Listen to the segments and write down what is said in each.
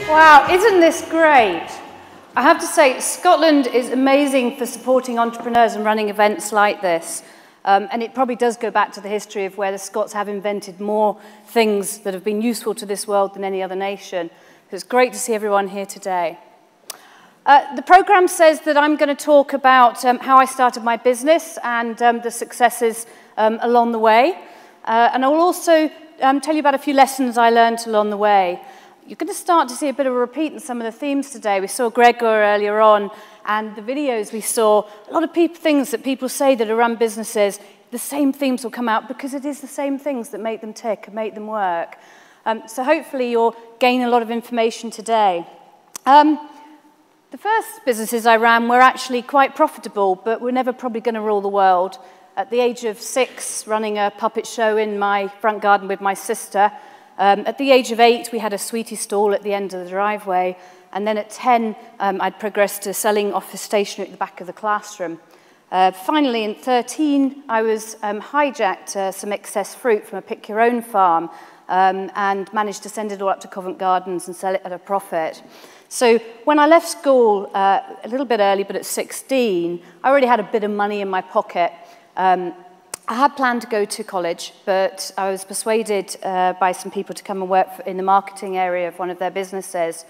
Wow, isn't this great? I have to say, Scotland is amazing for supporting entrepreneurs and running events like this. And it probably does go back to the history of where the Scots have invented more things that have been useful to this world than any other nation. So it's great to see everyone here today. The programme says that I'm going to talk about how I started my business and the successes along the way. And I'll also tell you about a few lessons I learned along the way. You're going to start to see a bit of a repeat in some of the themes today. We saw Gregor earlier on, and the videos we saw, a lot of things that people say that run businesses, the same themes will come out because it is the same things that make them tick and make them work. So hopefully you'll gain a lot of information today. The first businesses I ran were actually quite profitable, but were never probably going to rule the world. At the age of 6, running a puppet show in my front garden with my sister. At the age of 8, we had a sweetie stall at the end of the driveway. And then at 10, I'd progressed to selling office stationery at the back of the classroom. Finally, in 13, I was hijacked some excess fruit from a pick-your-own farm and managed to send it all up to Covent Gardens and sell it at a profit. So when I left school a little bit early, but at 16, I already had a bit of money in my pocket. I had planned to go to college, but I was persuaded by some people to come and work in the marketing area of one of their businesses,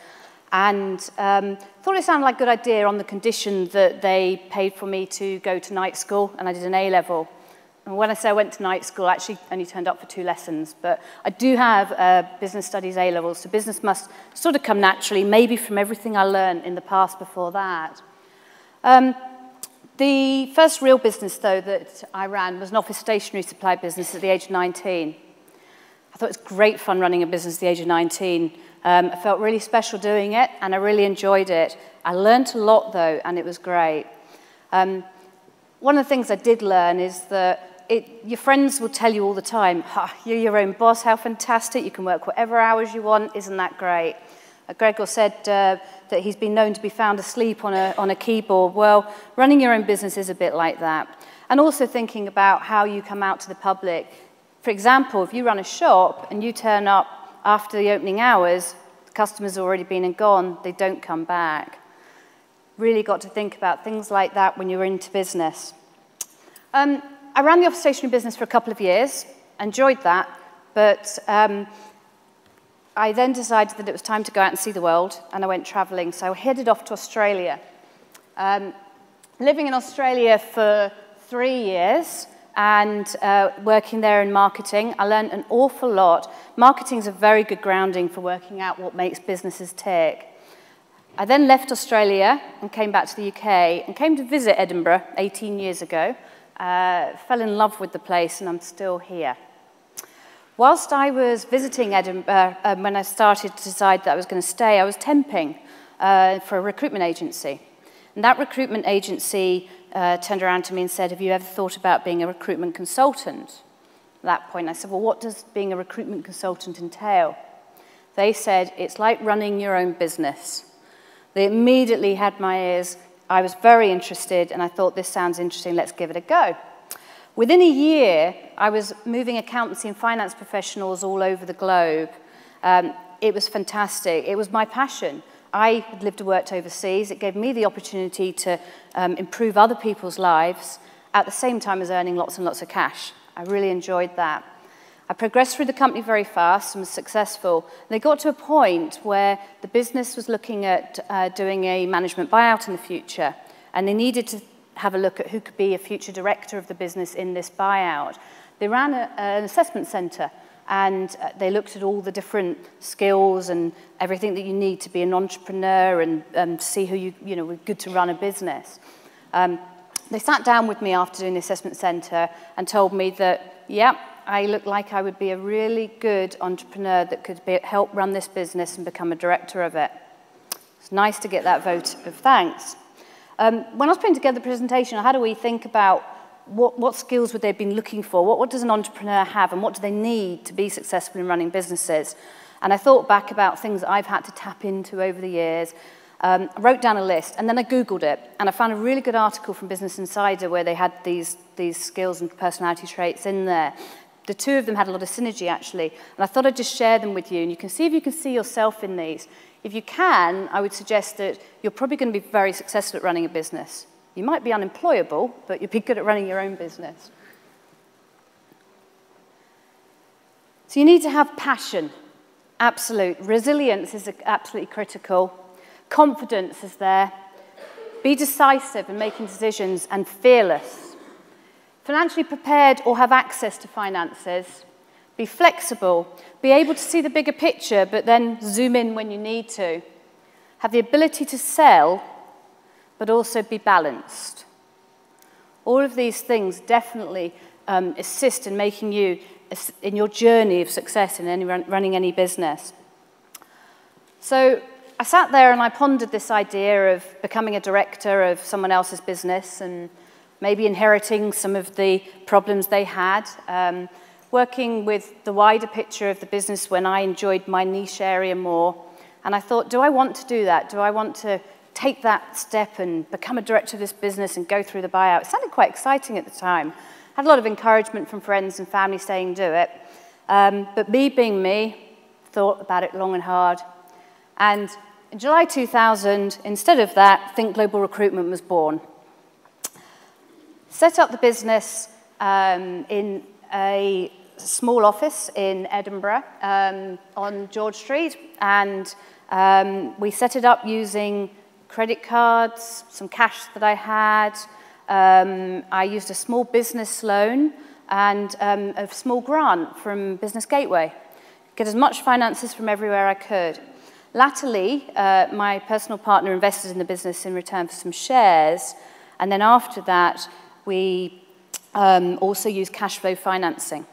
and thought it sounded like a good idea on the condition that they paid for me to go to night school, and I did an A-level. And when I say I went to night school, I actually only turned up for 2 lessons, but I do have business studies A-level, so business must sort of come naturally, maybe from everything I learned in the past before that. The first real business, though, that I ran was an office stationery supply business at the age of 19. I thought it was great fun running a business at the age of 19. I felt really special doing it, and I really enjoyed it. I learned a lot, though, and it was great. One of the things I did learn is that your friends will tell you all the time, you're your own boss, how fantastic, you can work whatever hours you want, isn't that great? Gregor said that he's been known to be found asleep on a keyboard. Well, running your own business is a bit like that. And also thinking about how you come out to the public. For example, if you run a shop and you turn up after the opening hours, the customers have already been and gone, they don't come back. Really got to think about things like that when you're into business. I ran the office stationery business for a couple of years, enjoyed that, but I then decided that it was time to go out and see the world, and I went traveling, so I headed off to Australia. Living in Australia for 3 years and working there in marketing, I learned an awful lot. Marketing is a very good grounding for working out what makes businesses tick. I then left Australia and came back to the UK and came to visit Edinburgh 18 years ago. Fell in love with the place, and I'm still here. Whilst I was visiting Edinburgh, when I started to decide that I was going to stay, I was temping for a recruitment agency. And that recruitment agency turned around to me and said, have you ever thought about being a recruitment consultant? At that point, I said, well, what does being a recruitment consultant entail? They said, it's like running your own business. They immediately had my ears. I was very interested, and I thought, this sounds interesting, let's give it a go. Within a year, I was moving accountancy and finance professionals all over the globe. It was fantastic. It was my passion. I had lived and worked overseas. It gave me the opportunity to improve other people's lives at the same time as earning lots and lots of cash. I really enjoyed that. I progressed through the company very fast and was successful. And they got to a point where the business was looking at doing a management buyout in the future, and they needed to have a look at who could be a future director of the business in this buyout. They ran an assessment centre, and they looked at all the different skills and everything that you need to be an entrepreneur and see who were good to run a business. They sat down with me after doing the assessment centre and told me that, yeah, I looked like I would be a really good entrepreneur that could help run this business and become a director of it. It's nice to get that vote of thanks. When I was putting together the presentation, I had a wee think about what skills would they have been looking for, what does an entrepreneur have, and what do they need to be successful in running businesses. And I thought back about things that I've had to tap into over the years. I wrote down a list, and then I Googled it, and I found a really good article from Business Insider where they had these skills and personality traits in there. the two of them had a lot of synergy, actually. And I thought I'd just share them with you, and you can see if you can see yourself in these. If you can, I would suggest that you're probably going to be very successful at running a business. You might be unemployable, but you'll be good at running your own business. So you need to have passion, absolute. Resilience is absolutely critical. Confidence is there. Be decisive in making decisions and fearless. Financially prepared or have access to finances. Be flexible. Be able to see the bigger picture, but then zoom in when you need to. Have the ability to sell, but also be balanced. All of these things definitely assist in making you, in your journey of success in running any business. So I sat there and I pondered this idea of becoming a director of someone else's business and maybe inheriting some of the problems they had, working with the wider picture of the business when I enjoyed my niche area more. And I thought, do I want to do that? Do I want to take that step and become a director of this business and go through the buyout? It sounded quite exciting at the time. I had a lot of encouragement from friends and family saying do it. But me being me, thought about it long and hard. And in July 2000, instead of that, Think Global Recruitment was born. Set up the business in a small office in Edinburgh on George Street, and we set it up using credit cards, some cash that I had. I used a small business loan and a small grant from Business Gateway. Get as much finances from everywhere I could. Latterly, my personal partner invested in the business in return for some shares, and then after that, we also used cash flow financing.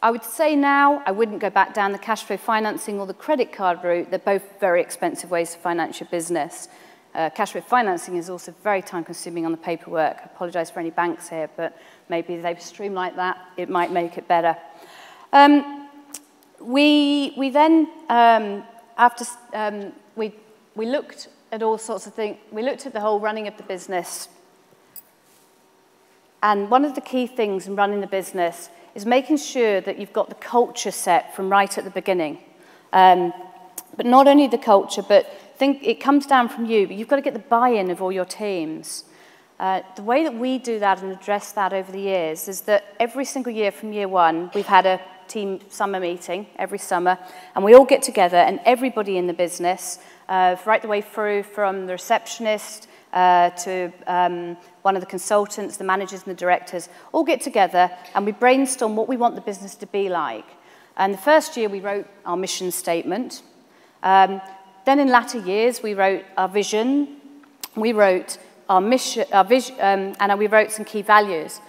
I would say now I wouldn't go back down the cash flow financing or the credit card route. They're both very expensive ways to finance your business. Cash flow financing is also very time-consuming on the paperwork. I apologize for any banks here, but maybe if they streamline that, it might make it better. We then, we looked at all sorts of things. We looked at the whole running of the business. And one of the key things in running the business is making sure that you've got the culture set from right at the beginning. But not only the culture, but it comes down from you, but you've got to get the buy-in of all your teams. The way that we do that and address that over the years is that every single year from year one, we've had a team summer meeting every summer, and we all get together, and everybody in the business, right the way through from the receptionist to one of the consultants, the managers and the directors, all get together and we brainstorm what we want the business to be like. And the first year we wrote our mission statement. Then in latter years we wrote our vision, we wrote our mission, and we wrote some key values.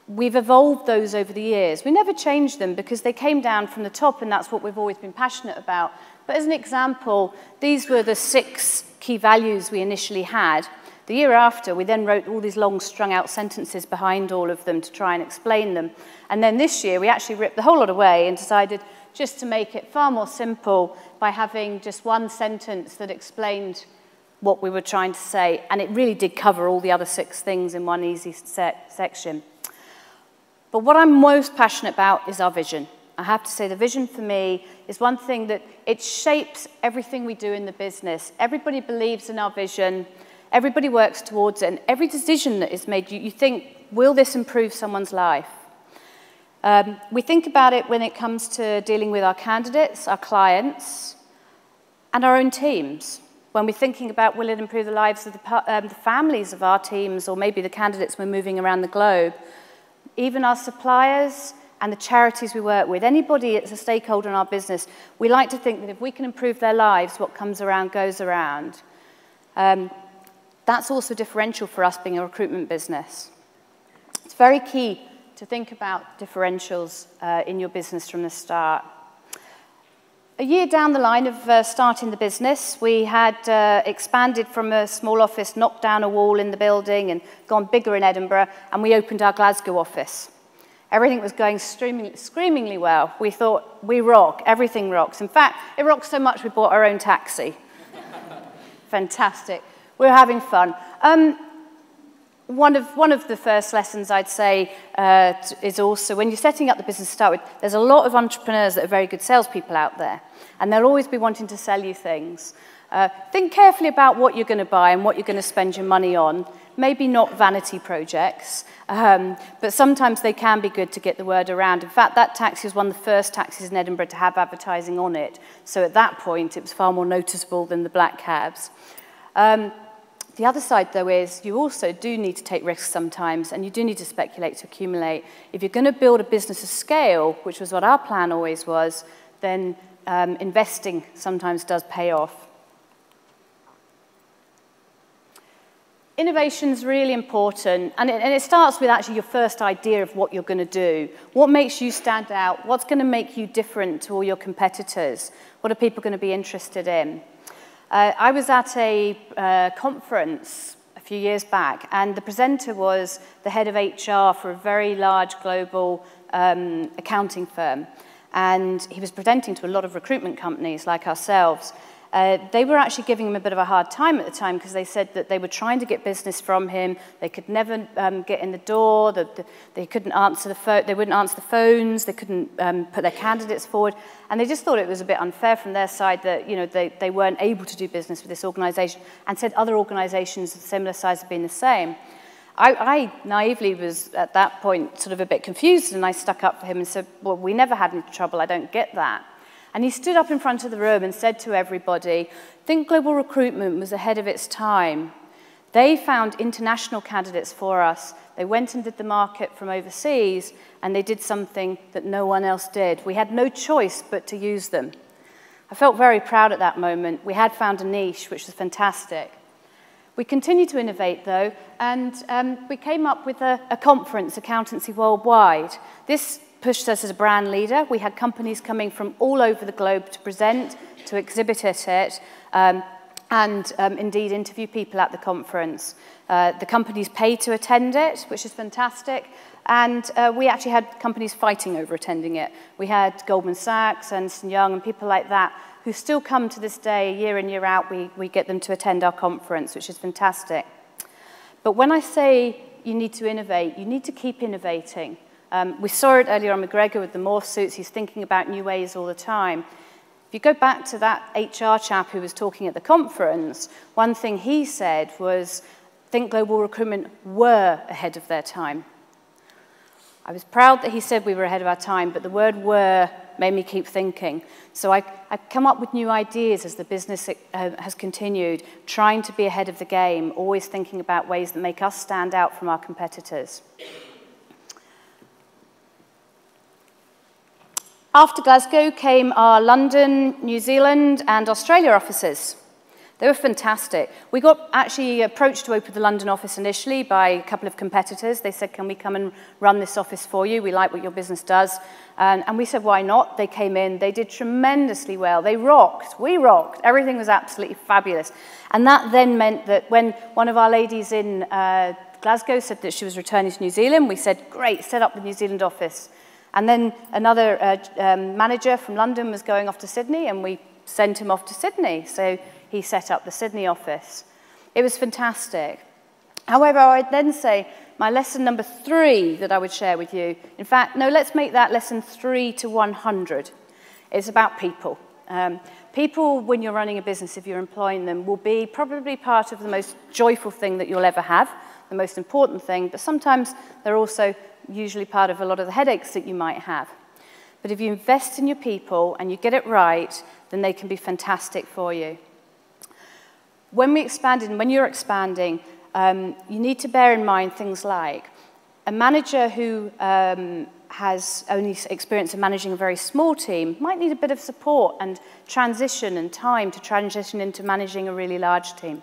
We've evolved those over the years. We never changed them because they came down from the top and that's what we've always been passionate about. But as an example, these were the 6 key values we initially had. The year after, we then wrote all these long strung-out sentences behind all of them to try and explain them. And then this year, we actually ripped the whole lot away and decided just to make it far more simple by having just one sentence that explained what we were trying to say. And it really did cover all the other 6 things in one easy section. But what I'm most passionate about is our vision. I have to say the vision for me is one thing that it shapes everything we do in the business. Everybody believes in our vision. Everybody works towards it, and every decision that is made, you think, will this improve someone's life? We think about it when it comes to dealing with our candidates, our clients, and our own teams. When we're thinking about will it improve the lives of the families of our teams, or maybe the candidates we're moving around the globe, even our suppliers and the charities we work with, anybody that's a stakeholder in our business, we like to think that if we can improve their lives, what comes around goes around. That's also differential for us being a recruitment business. It's very key to think about differentials in your business from the start. A year down the line of starting the business, we had expanded from a small office, knocked down a wall in the building and gone bigger in Edinburgh, and we opened our Glasgow office. Everything was going screamingly well. We thought, we rock, everything rocks. In fact, it rocks so much we bought our own taxi. Fantastic. We were having fun. One of the first lessons I'd say is also when you're setting up the business to start with, there's a lot of entrepreneurs that are very good salespeople out there, and they'll always be wanting to sell you things. Think carefully about what you're going to buy and what you're going to spend your money on. Maybe not vanity projects, but sometimes they can be good to get the word around. In fact, that taxi was one of the first taxis in Edinburgh to have advertising on it. So at that point, it was far more noticeable than the black cabs. The other side, though, is you also do need to take risks sometimes, and you do need to speculate to accumulate. If you're going to build a business of scale, which was what our plan always was, then investing sometimes does pay off. Innovation's really important, and it starts with actually your first idea of what you're going to do. What makes you stand out? What's going to make you different to all your competitors? What are people going to be interested in? I was at a conference a few years back, and the presenter was the head of HR for a very large global accounting firm. And he was presenting to a lot of recruitment companies like ourselves. They were actually giving him a bit of a hard time at the time because they said that they were trying to get business from him. They could never get in the door. They couldn't answer the phone. They wouldn't answer the phones. They couldn't put their candidates forward. And they just thought it was a bit unfair from their side that they weren't able to do business with this organisation, and said other organisations of similar size have been the same. I naively was at that point sort of a bit confused, and I stuck up for him and said, well, we never had any trouble. I don't get that. And he stood up in front of the room and said to everybody, Think Global Recruitment was ahead of its time. They found international candidates for us. They went and did the market from overseas, and they did something that no one else did. We had no choice but to use them. I felt very proud at that moment. We had found a niche, which was fantastic. We continued to innovate, though, and we came up with a conference, Accountancy Worldwide. This pushed us as a brand leader. We had companies coming from all over the globe to present, to exhibit at it, and indeed interview people at the conference. The companies paid to attend it, which is fantastic, and we actually had companies fighting over attending it. We had Goldman Sachs, Ernst & Young, and people like that who still come to this day, year in, year out. We get them to attend our conference, which is fantastic. But when I say you need to innovate, you need to keep innovating. We saw it earlier on McGregor with the morph suits. He's thinking about new ways all the time. If you go back to that HR chap who was talking at the conference, one thing he said was, Think Global Recruitment were ahead of their time. I was proud that he said we were ahead of our time, but the word were made me keep thinking. So I've come up with new ideas as the business has continued, trying to be ahead of the game, always thinking about ways that make us stand out from our competitors. After Glasgow came our London, New Zealand, and Australia offices. They were fantastic. We got actually approached to open the London office initially by a couple of competitors. They said, can we come and run this office for you? We like what your business does. And we said, why not? They came in. They did tremendously well. They rocked. We rocked. Everything was absolutely fabulous. And that then meant that when one of our ladies in Glasgow said that she was returning to New Zealand, we said, great, set up the New Zealand office. And then another manager from London was going off to Sydney, and we sent him off to Sydney. So he set up the Sydney office. It was fantastic. However, I'd then say my lesson number 3 that I would share with you, in fact, no, let's make that lesson 3 to 100. It's about people. People, when you're running a business, if you're employing them, will be probably part of the most joyful thing that you'll ever have, the most important thing, but sometimes they're also usually part of a lot of the headaches that you might have. But if you invest in your people and you get it right, then they can be fantastic for you. When you're expanding, you need to bear in mind things like a manager who has only experience of managing a very small team might need a bit of support and transition and time to transition into managing a really large team.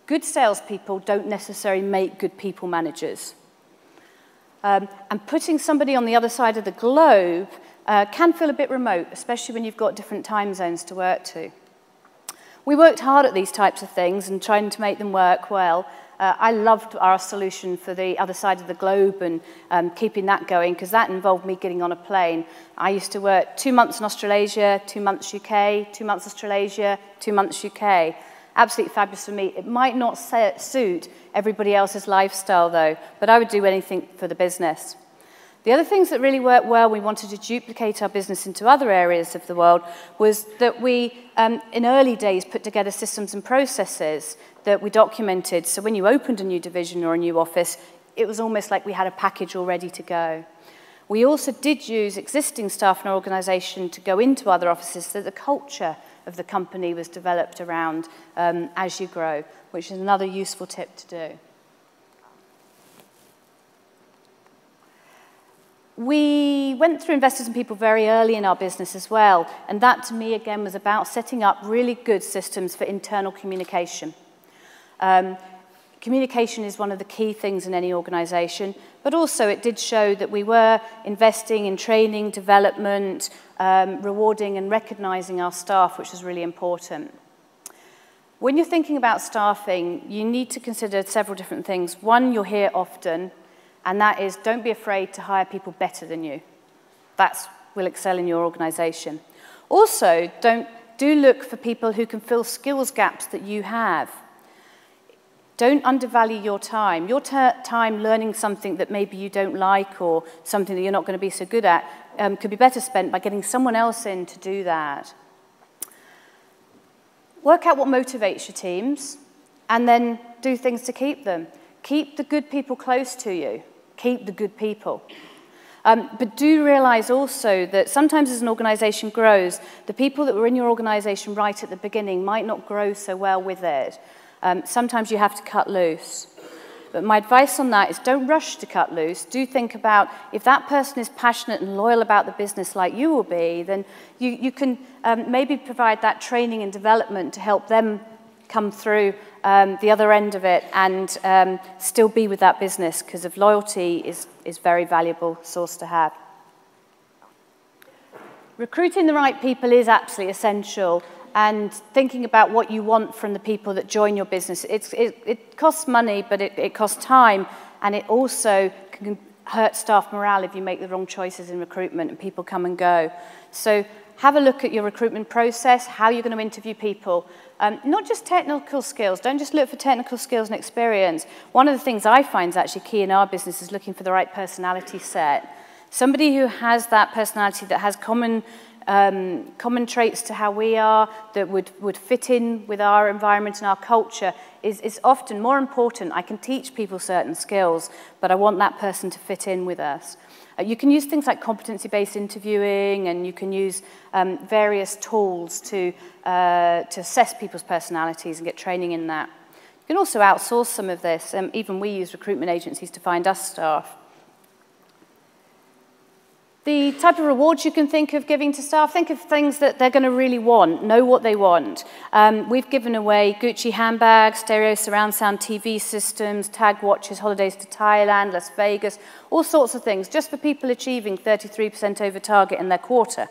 Good salespeople don't necessarily make good people managers. And putting somebody on the other side of the globe can feel a bit remote, especially when you've got different time zones to work to. We worked hard at these types of things and trying to make them work well. I loved our solution for the other side of the globe and keeping that going, because that involved me getting on a plane. I used to work 2 months in Australasia, 2 months UK, 2 months Australasia, 2 months UK. absolutely fabulous for me. It might not suit everybody else's lifestyle, though, but I would do anything for the business. The other things that really worked well, we wanted to duplicate our business into other areas of the world, was that we, in early days, put together systems and processes that we documented. So when you opened a new division or a new office, it was almost like we had a package all ready to go. We also did use existing staff in our organisation to go into other offices so the culture of the company was developed around as you grow, which is another useful tip to do. We went through investors and people very early in our business as well, and that to me again was about setting up really good systems for internal communication. Communication is one of the key things in any organisation, but also it did show that we were investing in training, development, rewarding and recognising our staff, which was really important. When you're thinking about staffing, you need to consider several different things. One, you'll hear often, and that is, don't be afraid to hire people better than you. That will excel in your organisation. Also, do look for people who can fill skills gaps that you have. Don't undervalue your time. Your time learning something that maybe you don't like or something that you're not going to be so good at could be better spent by getting someone else in to do that. Work out what motivates your teams and then do things to keep them. Keep the good people close to you. Keep the good people. But do realise also that sometimes as an organisation grows, the people that were in your organisation right at the beginning might not grow so well with it. Sometimes you have to cut loose. But my advice on that is don't rush to cut loose. Do think about if that person is passionate and loyal about the business like you will be, then you can maybe provide that training and development to help them come through the other end of it and still be with that business, because of loyalty is a very valuable source to have. Recruiting the right people is absolutely essential, and thinking about what you want from the people that join your business. It costs money, but it costs time, and it also can hurt staff morale if you make the wrong choices in recruitment and people come and go. So have a look at your recruitment process, how you're going to interview people. Not just technical skills. Don't just look for technical skills and experience. One of the things I find is actually key in our business is looking for the right personality set. Somebody who has that personality that has common traits to how we are, that would fit in with our environment and our culture is often more important. I can teach people certain skills, but I want that person to fit in with us. You can use things like competency-based interviewing, and you can use various tools to assess people's personalities and get training in that. You can also outsource some of this. Even we use recruitment agencies to find us staff. The type of rewards you can think of giving to staff, think of things that they're going to really want, know what they want. We've given away Gucci handbags, stereo surround sound TV systems, tag watches, holidays to Thailand, Las Vegas, all sorts of things, just for people achieving 33% over target in their quarter.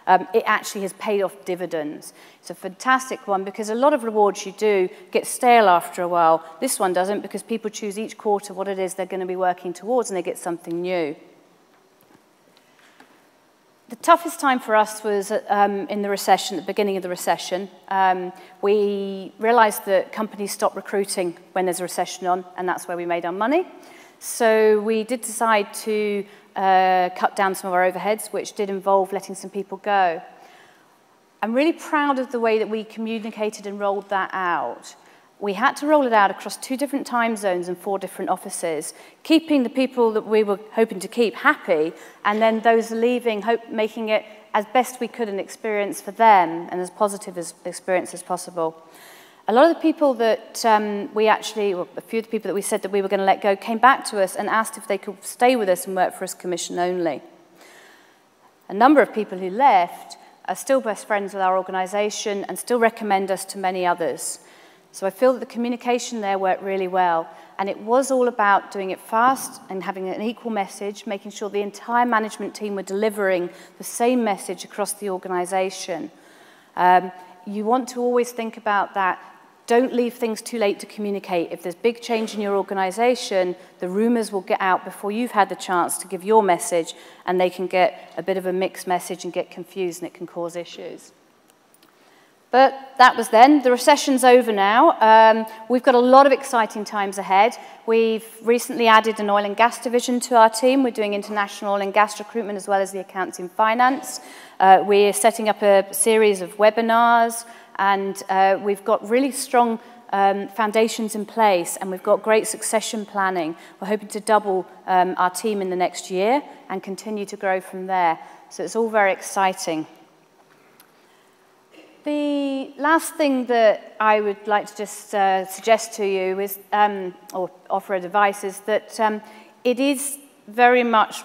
It actually has paid off dividends. It's a fantastic one because a lot of rewards you do get stale after a while. This one doesn't, because people choose each quarter what it is they're going to be working towards and they get something new. The toughest time for us was in the recession, at the beginning of the recession. We realized that companies stop recruiting when there's a recession on, and that's where we made our money. So we did decide to cut down some of our overheads, which did involve letting some people go. I'm really proud of the way that we communicated and rolled that out. We had to roll it out across 2 different time zones and 4 different offices, keeping the people that we were hoping to keep happy, and then those leaving, making it as best we could an experience for them and as positive as experience as possible. A lot of the people that a few of the people that we said that we were going to let go came back to us and asked if they could stay with us and work for us commission only. A number of people who left are still best friends with our organisation and still recommend us to many others. So I feel that the communication there worked really well, and it was all about doing it fast and having an equal message, making sure the entire management team were delivering the same message across the organisation. You want to always think about that. Don't leave things too late to communicate. If there's big change in your organisation, the rumours will get out before you've had the chance to give your message, and they can get a bit of a mixed message and get confused, and it can cause issues. But that was then. The recession's over now. We've got a lot of exciting times ahead. We've recently added an oil and gas division to our team. We're doing international oil and gas recruitment as well as the accounts and finance. We're setting up a series of webinars, and we've got really strong foundations in place, and we've got great succession planning. We're hoping to double our team in the next year and continue to grow from there. So it's all very exciting. The last thing that I would like to just suggest to you is, or offer advice, is that it is very much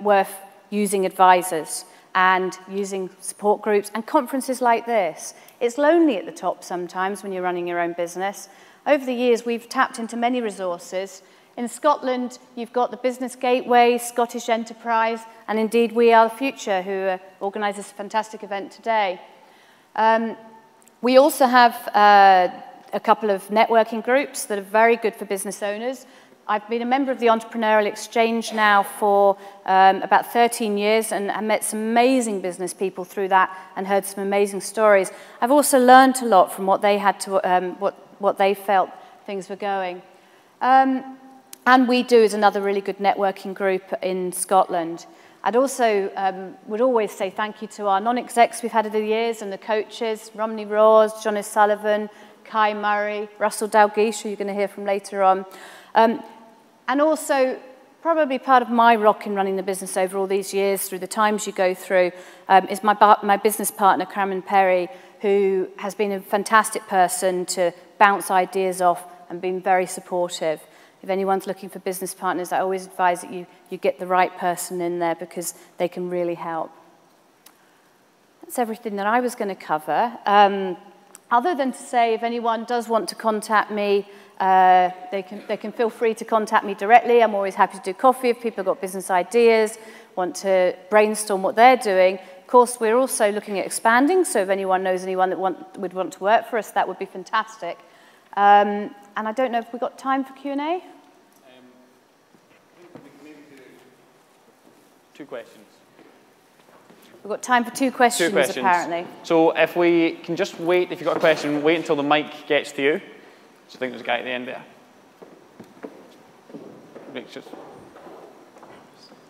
worth using advisors and using support groups and conferences like this. It's lonely at the top sometimes when you're running your own business. Over the years, we've tapped into many resources. In Scotland, you've got the Business Gateway, Scottish Enterprise, and indeed We Are the Future, who organise this fantastic event today. We also have a couple of networking groups that are very good for business owners. I've been a member of the Entrepreneurial Exchange now for about 13 years, and I met some amazing business people through that and heard some amazing stories. I've also learned a lot from what they had to, what they felt things were going. And We Do is another really good networking group in Scotland. I'd also would always say thank you to our non-execs we've had over the years and the coaches, Romney Rawes, John O'Sullivan, Kai Murray, Russell Dalgleish, who you're going to hear from later on. And also, probably part of my rock in running the business over all these years, through the times you go through, is my business partner, Cameron Perry, who has been a fantastic person to bounce ideas off and been very supportive. If anyone's looking for business partners, I always advise that you get the right person in there because they can really help. That's everything that I was going to cover. Other than to say, if anyone does want to contact me, they can feel free to contact me directly. I'm always happy to do coffee if people have got business ideas, want to brainstorm what they're doing. Of course, we're also looking at expanding, so if anyone knows anyone that would want to work for us, that would be fantastic. And I don't know if we've got time for Q&A? We can maybe do 2 questions. We've got time for 2 questions, apparently. So if we can just wait, if you've got a question, wait until the mic gets to you. So I think there's a guy at the end there.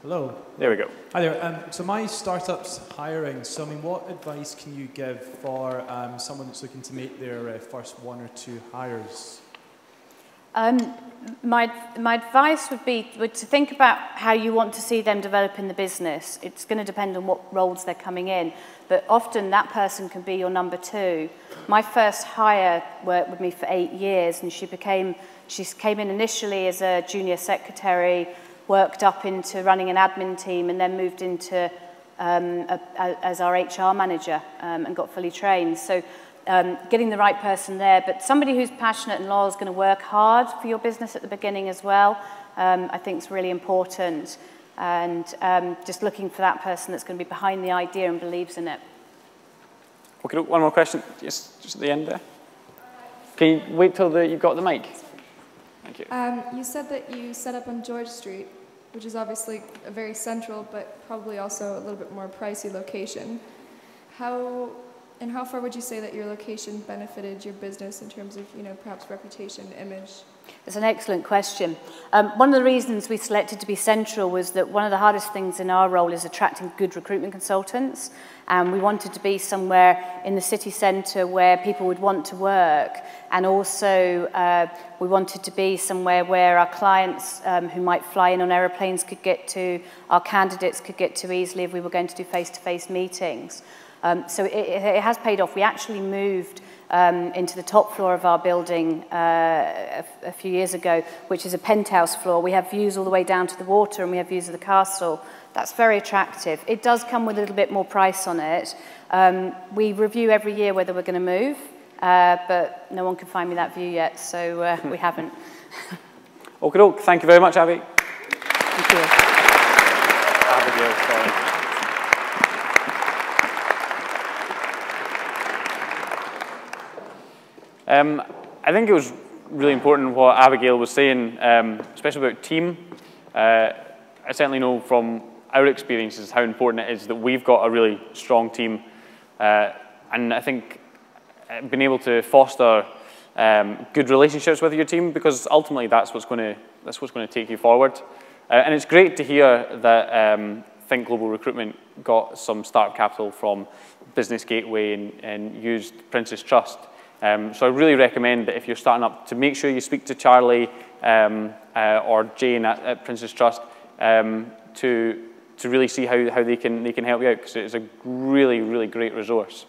Hello. There we go. Hi there. So my startup's hiring. So I mean, what advice can you give for someone that's looking to make their first 1 or 2 hires? My advice would be to think about how you want to see them develop in the business. It's going to depend on what roles they're coming in, but often that person can be your number 2. My first hire worked with me for 8 years, and she came in initially as a junior secretary, worked up into running an admin team, and then moved into as our HR manager and got fully trained. So getting the right person there, but somebody who's passionate and loyal is going to work hard for your business at the beginning as well, I think is really important. And just looking for that person that's going to be behind the idea and believes in it. Okay, one more question, just at the end there. Can you wait till you've got the mic? Thank you. You said that you set up on George Street, which is obviously a very central, but probably also a little bit more pricey location. How far would you say that your location benefited your business in terms of, perhaps reputation, image? It's an excellent question. One of the reasons we selected to be central was that one of the hardest things in our role is attracting good recruitment consultants. And we wanted to be somewhere in the city centre where people would want to work. And also we wanted to be somewhere where our clients who might fly in on aeroplanes could get to, our candidates could get to easily if we were going to do face-to-face meetings. So it has paid off. We actually moved into the top floor of our building a few years ago, which is a penthouse floor. We have views all the way down to the water, and we have views of the castle. That's very attractive. It does come with a little bit more price on it. We review every year whether we're going to move, but no one can find me that view yet, so we haven't. Okay, thank you very much, Abby. Thank you. Abigail, sorry. I think it was really important what Abigail was saying, especially about team. I certainly know from our experiences how important it is that we've got a really strong team. And I think being able to foster good relationships with your team, because ultimately that's what's going to take you forward. And it's great to hear that Think Global Recruitment got some startup capital from Business Gateway and used Prince's Trust. So I really recommend that if you're starting up, to make sure you speak to Charlie or Jane at Prince's Trust to really see how they can help you out, because it's a really, really great resource.